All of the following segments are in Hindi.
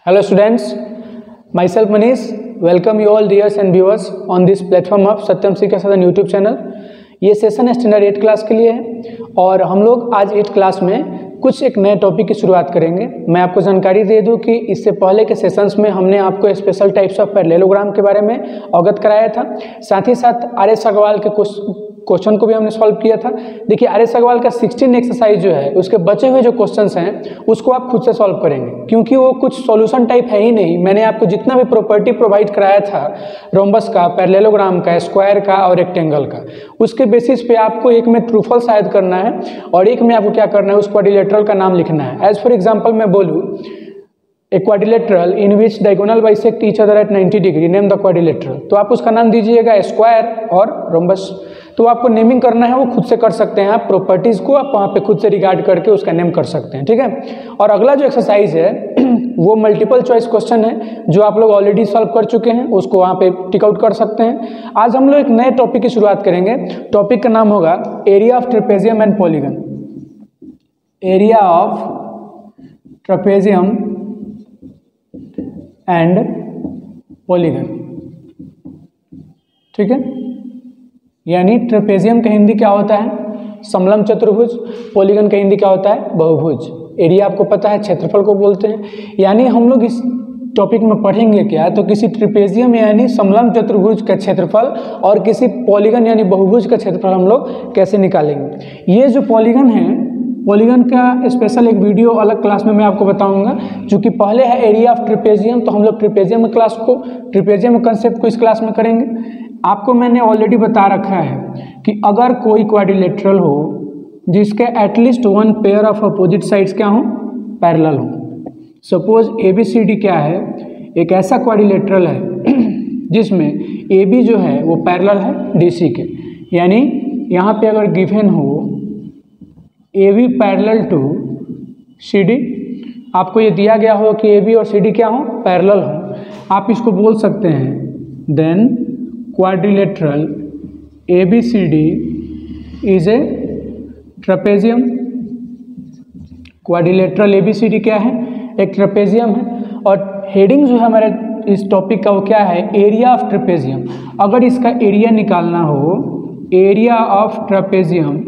Hello students, myself Manish, welcome you all dears and viewers on this platform of सत्यम शिक्षा सदन यूट्यूब चैनल। ये सेशन स्टैंडर्ड 8 क्लास के लिए है और हम लोग आज 8 क्लास में कुछ एक नए टॉपिक की शुरुआत करेंगे। मैं आपको जानकारी दे दूं कि इससे पहले के सेशंस में हमने आपको स्पेशल टाइप्स ऑफ पैरेललोग्राम के बारे में अवगत कराया था, साथ ही साथ आर.एस. अग्रवाल के क्वेश्चन को भी हमने सॉल्व किया था। देखिए आर.एस. अग्रवाल का 16 एक्सरसाइज जो है उसके बचे हुए जो क्वेश्चंस हैं उसको आप खुद से सॉल्व करेंगे, क्योंकि वो कुछ सॉल्यूशन टाइप है ही नहीं। मैंने आपको जितना भी प्रॉपर्टी प्रोवाइड कराया था रोम्बस का, पैरेललोग्राम का, स्क्वायर का और रेक्टेंगल का, उसके बेसिस पे आपको एक में ट्रू फॉल्स ऐड करना है और एक में आपको क्या करना है, उस क्वाड्रिलेटरल का नाम लिखना है। एज फॉर एग्जाम्पल मैं बोलूँ, a quadrilateral in which diagonal bisect each other at 90 degree, name the quadrilateral. तो आप उसका नाम दीजिएगा स्क्वायर और रोम्बस। तो आपको नेमिंग करना है वो खुद से कर सकते हैं, आप प्रॉपर्टीज को आप वहाँ पे खुद से रिगार्ड करके उसका नेम कर सकते हैं, ठीक है। और अगला जो एक्सरसाइज है वो मल्टीपल चॉइस क्वेश्चन है जो आप लोग ऑलरेडी सॉल्व कर चुके हैं, उसको वहाँ पे टिक आउट कर सकते हैं। आज हम लोग एक नए टॉपिक की शुरुआत करेंगे। टॉपिक का नाम होगा area of trapezium and polygon. Area of trapezium and polygon, ठीक है। यानी ट्रेपेजियम का हिंदी क्या होता है, समलंब चतुर्भुज। पॉलीगन का हिंदी क्या होता है, बहुभुज। एरिया आपको पता है क्षेत्रफल को बोलते हैं। यानी हम लोग इस टॉपिक में पढ़ेंगे क्या, तो किसी ट्रेपेजियम यानी समलंब चतुर्भुज का क्षेत्रफल और किसी पॉलीगन यानी बहुभुज का क्षेत्रफल हम लोग कैसे निकालेंगे। ये जो पॉलीगन है, पॉलीगन का स्पेशल एक वीडियो अलग क्लास में मैं आपको बताऊंगा। चूँकि पहले है एरिया ऑफ ट्रेपेजियम, तो हम लोग ट्रेपेजियम कंसेप्ट को इस क्लास में करेंगे। आपको मैंने ऑलरेडी बता रखा है कि अगर कोई क्वाड्रिलेटरल हो जिसके at least one pair of opposite sides क्या हो, पैरेलल हो। सपोज ABCD क्या है, एक ऐसा क्वाड्रिलेटरल है जिसमें AB जो है वो पैरेलल है DC के। यानी यहाँ पे अगर गिवन हो AB पैरेलल टू CD, आपको ये दिया गया हो कि AB और CD क्या हो, पैरेलल हो, आप इसको बोल सकते हैं then quadrilateral ABCD is a trapezium. Quadrilateral ABCD क्या है, एक ट्रेपेजियम है। और हेडिंग जो है हमारे इस टॉपिक का वो क्या है, एरिया ऑफ ट्रेपेजियम। अगर इसका एरिया निकालना हो, एरिया ऑफ ट्रेपेजियम,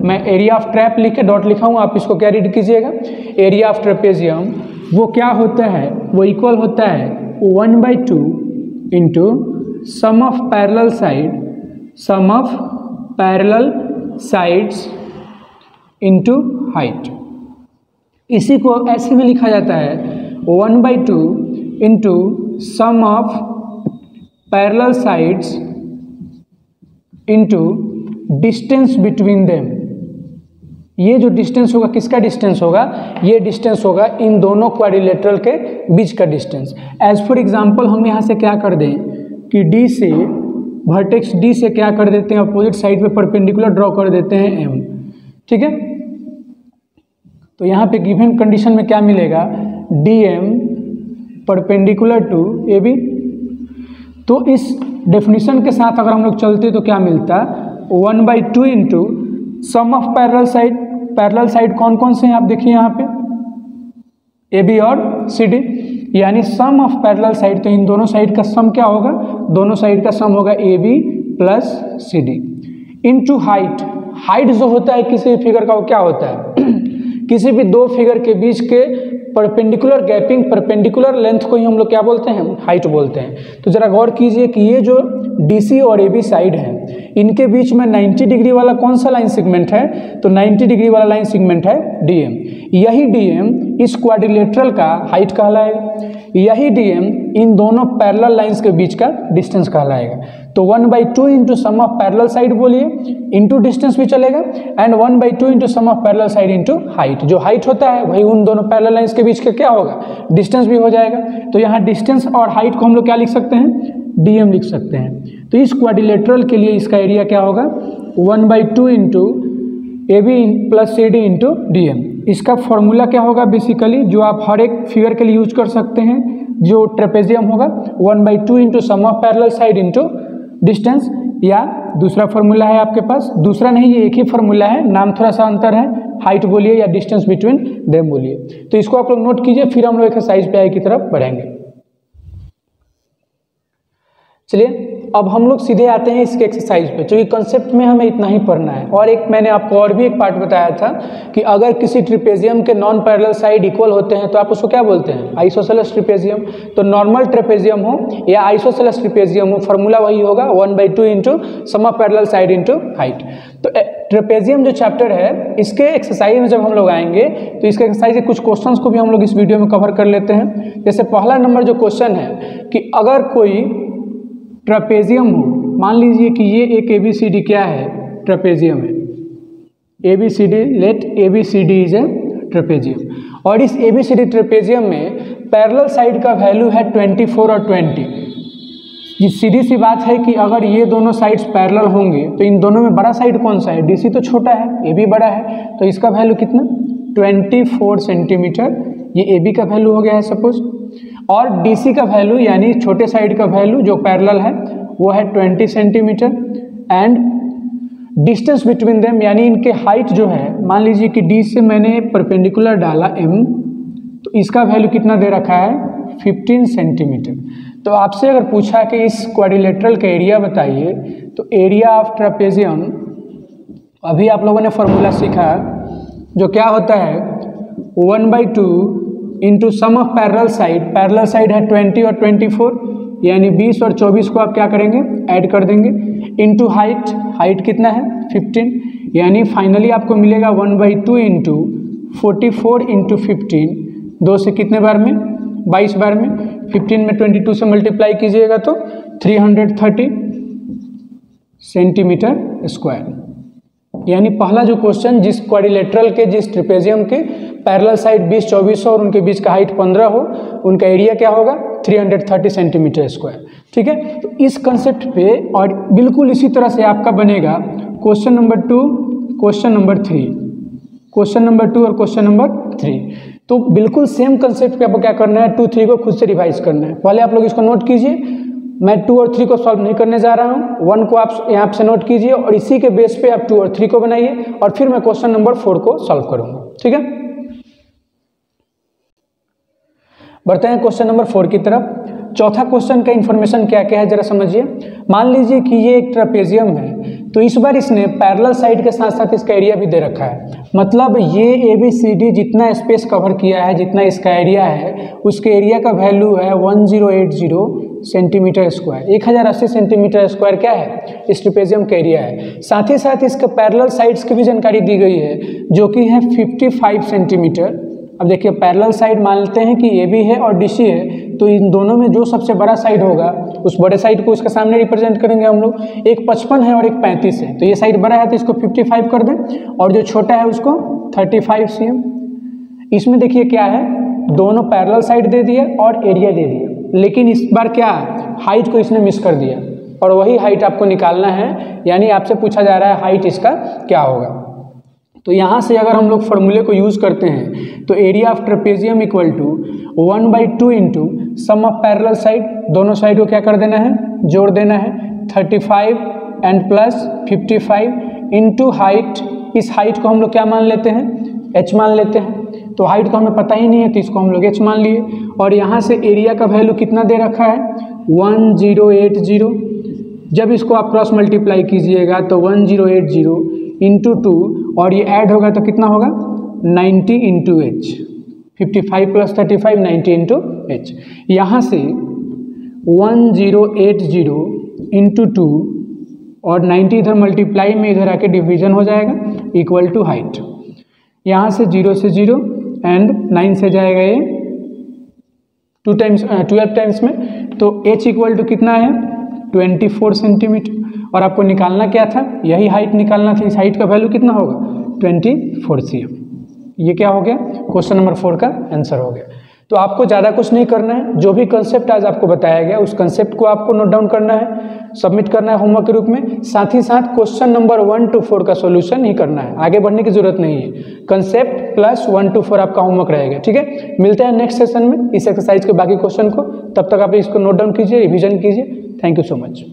मैं एरिया ऑफ ट्रैप लिख के डॉट लिखा हूँ, आप इसको क्या रीड कीजिएगा। एरिया ऑफ ट्रेपेजियम वो क्या होता है, वो इक्वल होता है 1/2 into sum of parallel sides into height. इसी को ऐसे में लिखा जाता है 1/2 into sum of parallel sides into distance between them. ये जो डिस्टेंस होगा किसका डिस्टेंस होगा, ये डिस्टेंस होगा इन दोनों क्वाड्रिलेटरल के बीच का डिस्टेंस। एज फॉर एग्जांपल हम यहाँ से क्या कर दें कि D से वर्टेक्स D से क्या कर देते हैं, अपोजिट साइड पे परपेंडिकुलर ड्रॉ कर देते हैं M, ठीक है। तो यहाँ पे गिवन कंडीशन में क्या मिलेगा, DM परपेंडिकुलर टू AB। तो इस डेफिनेशन के साथ अगर हम लोग चलते तो क्या मिलता, 1/2 into sum of parallel side. Parallel side कौन कौन से हैं आप देखिए यहाँ पे, AB और CD, यानी सम ऑफ पैरेलल साइड। तो इन दोनों साइड का सम क्या होगा, दोनों साइड का सम होगा AB plus CD into height. Height जो होता है किसी भी फिगर का वो क्या होता है किसी भी दो फिगर के बीच के परपेंडिकुलर गैपिंग, परपेंडिकुलर लेंथ को ही हम लोग क्या बोलते हैं, हाइट बोलते हैं। तो जरा गौर कीजिए कि ये जो DC और AB साइड है इनके बीच में 90 डिग्री वाला कौन सा लाइन सेगमेंट है, तो 90 डिग्री वाला लाइन सेगमेंट है DM। यही DM इस क्वाड्रिलेटरल का हाइट कहलाएगा, यही DM इन दोनों पैरेलल लाइंस के बीच का डिस्टेंस कहलाएगा। तो 1/2 into sum of parallel side बोलिए, इंटू डिस्टेंस भी चलेगा, and 1/2 into sum of parallel side into height. जो हाइट होता है वही उन दोनों पैरेलल लाइंस के बीच का क्या होगा, डिस्टेंस भी हो जाएगा। तो यहाँ डिस्टेंस और हाइट को हम लोग क्या लिख सकते हैं, DM लिख सकते हैं। तो इस क्वाड्रिलेटरल के लिए इसका एरिया क्या होगा, 1/2 into AB plus CD into DM। इसका फॉर्मूला क्या होगा बेसिकली, जो आप हर एक फिगर के लिए यूज कर सकते हैं, जो ट्रेपेजियम होगा 1/2 into sum of parallel side into distance, या दूसरा फॉर्मूला है आपके पास, दूसरा नहीं ये एक ही फॉर्मूला है, नाम थोड़ा सा अंतर है, हाइट बोलिए या डिस्टेंस बिटवीन देम बोलिए। तो इसको आप लोग नोट कीजिए, फिर हम लोग एक्सरसाइज पे आई की तरफ बढ़ेंगे। चलिए अब हम लोग सीधे आते हैं इसके एक्सरसाइज पे, क्योंकि कंसेप्ट में हमें इतना ही पढ़ना है। और एक मैंने आपको और भी एक पार्ट बताया था कि अगर किसी ट्रिपेजियम के नॉन पैरेलल साइड इक्वल होते हैं तो आप उसको क्या बोलते हैं, आइसोसेलेस ट्रिपेजियम। तो नॉर्मल ट्रेपेजियम हो या आइसोसेलेस ट्रिपेजियम हो, फार्मूला वही होगा 1/2 into sum of parallel side into height. तो ट्रेपेजियम जो चैप्टर है इसके एक्सरसाइज में जब हम लोग आएंगे तो इसके एक्सरसाइज के कुछ क्वेश्चंस को भी हम लोग इस वीडियो में कवर कर लेते हैं। जैसे पहला नंबर जो क्वेश्चन है कि अगर कोई ट्रेपेजियम हो, मान लीजिए कि ये एक ABCD क्या है, ट्रेपेजियम है, ABCD, let ABCD is a trapezium. और इस ABCD ट्रेपेजियम में पैरेलल साइड का वैल्यू है 24 और 20। ये सीधी सी बात है कि अगर ये दोनों साइड्स पैरेलल होंगे तो इन दोनों में बड़ा साइड कौन सा है, DC तो छोटा है, AB बड़ा है, तो इसका वैल्यू कितना 24 सेंटीमीटर, ये AB का वैल्यू हो गया है सपोज। और DC का वैल्यू यानी छोटे साइड का वैल्यू जो पैरेलल है वो है 20 centimetre. And distance between them यानी इनके हाइट जो है, मान लीजिए कि D से मैंने परपेंडिकुलर डाला M, तो इसका वैल्यू कितना दे रखा है 15 सेंटीमीटर। तो आपसे अगर पूछा कि इस क्वाड्रिलेटरल का एरिया बताइए, तो एरिया ऑफ ट्रेपेजियम, अभी आप लोगों ने फॉर्मूला सीखा जो क्या होता है 1/2 into sum of parallel side. Parallel side है 20 और 24, यानी 20 और 24 को आप क्या करेंगे, ऐड कर देंगे, इंटू हाइट, हाइट कितना है 15, यानी फाइनली आपको मिलेगा 1/2 इंटू 44 इंटू 15, 2 से कितने बार में 22 बार में, 15 में 22 से मल्टीप्लाई कीजिएगा तो 330 सेंटीमीटर स्क्वायर। यानी पहला जो क्वेश्चन जिस क्वाड्रिलेटरल के, जिस ट्रेपेजियम के पैरेलल साइड 20, 24 और उनके बीच का हाइट 15 हो, उनका एरिया क्या होगा 330 सेंटीमीटर स्क्वायर। ठीक है, तो इस कंसेप्ट पे और बिल्कुल इसी तरह से आपका बनेगा question number 2, question number 3, question number 2 और क्वेश्चन नंबर 3। तो बिल्कुल सेम कंसेप्ट पे आपको क्या करना है, 2, 3 को खुद से रिवाइज करना है। पहले आप लोग इसको नोट कीजिए, मैं 2 और 3 को सॉल्व नहीं करने जा रहा हूँ, 1 को आप यहाँ से नोट कीजिए और इसी के बेस पे आप 2 और 3 को बनाइए और फिर मैं क्वेश्चन नंबर 4 को सॉल्व करूँगा। ठीक है, बढ़ते हैं क्वेश्चन नंबर 4 की तरफ। चौथा क्वेश्चन का इन्फॉर्मेशन क्या क्या है जरा समझिए। मान लीजिए कि ये एक ट्रेपेजियम है, तो इस बार इसने पैरेलल साइड के साथ साथ इसका एरिया भी दे रखा है। मतलब ये ABCD जितना स्पेस कवर किया है, जितना इसका एरिया है, उसके एरिया का वैल्यू है 1080 सेंटीमीटर स्क्वायर। 1080 सेंटीमीटर स्क्वायर क्या है, इस ट्रेपेजियम का एरिया है। साथ ही साथ इसके पैरेलल साइड्स की भी जानकारी दी गई है जो कि है 55 सेंटीमीटर। अब देखिए पैरेलल साइड मानते हैं कि AB है और DC है, तो इन दोनों में जो सबसे बड़ा साइड होगा उस बड़े साइड को इसके सामने रिप्रेजेंट करेंगे हम लोग। एक 55 है और एक 35 है, तो ये साइड बड़ा है तो इसको 55 कर दें और जो छोटा है उसको 35 cm। इसमें देखिए क्या है, दोनों पैरेलल साइड दे दिए और एरिया दे दिया, लेकिन इस बार क्या हाइट को इसने मिस कर दिया और वही हाइट आपको निकालना है। यानी आपसे पूछा जा रहा है हाइट इसका क्या होगा। तो यहाँ से अगर हम लोग फॉर्मूले को यूज़ करते हैं तो area of trapezium equal to 1/2 into sum of parallel side, दोनों साइड को क्या कर देना है, जोड़ देना है, 35 एंड प्लस 55 इंटू हाइट। इस हाइट को हम लोग क्या मान लेते हैं, h मान लेते हैं। तो हाइट का हमें पता ही नहीं है तो इसको हम लोग h मान लिए। और यहाँ से एरिया का वैल्यू कितना दे रखा है 1080। जब इसको आप क्रॉस मल्टीप्लाई कीजिएगा तो 1080 इंटू 2 और ये ऐड होगा तो कितना होगा 90 into h, 55 plus 35 90 into h। यहाँ से 1080 इंटू 2 और 90 इधर मल्टीप्लाई में इधर आके डिवीजन हो जाएगा इक्वल टू हाइट। यहाँ से 0 से 0 एंड 9 से जाएगा ये 12 टाइम्स में, तो h इक्वल टू कितना है 24 सेंटीमीटर। और आपको निकालना क्या था, यही हाइट निकालना था। इस हाइट का वैल्यू कितना होगा 24 cm। ये क्या हो गया, क्वेश्चन नंबर 4 का आंसर हो गया। तो आपको ज़्यादा कुछ नहीं करना है, जो भी कंसेप्ट आज आपको बताया गया उस कंसेप्ट को आपको नोट डाउन करना है, सबमिट करना है होमवर्क के रूप में। साथ ही साथ क्वेश्चन नंबर 1 to 4 का सॉल्यूशन ही करना है, आगे बढ़ने की जरूरत नहीं है। कंसेप्ट प्लस 1 to 4 आपका होमवर्क रहेगा। ठीक है, मिलते हैं नेक्स्ट सेशन में इस एक्सरसाइज के बाकी क्वेश्चन को। तब तक आप इसको नोट डाउन कीजिए, रिविजन कीजिए। Thank you so much.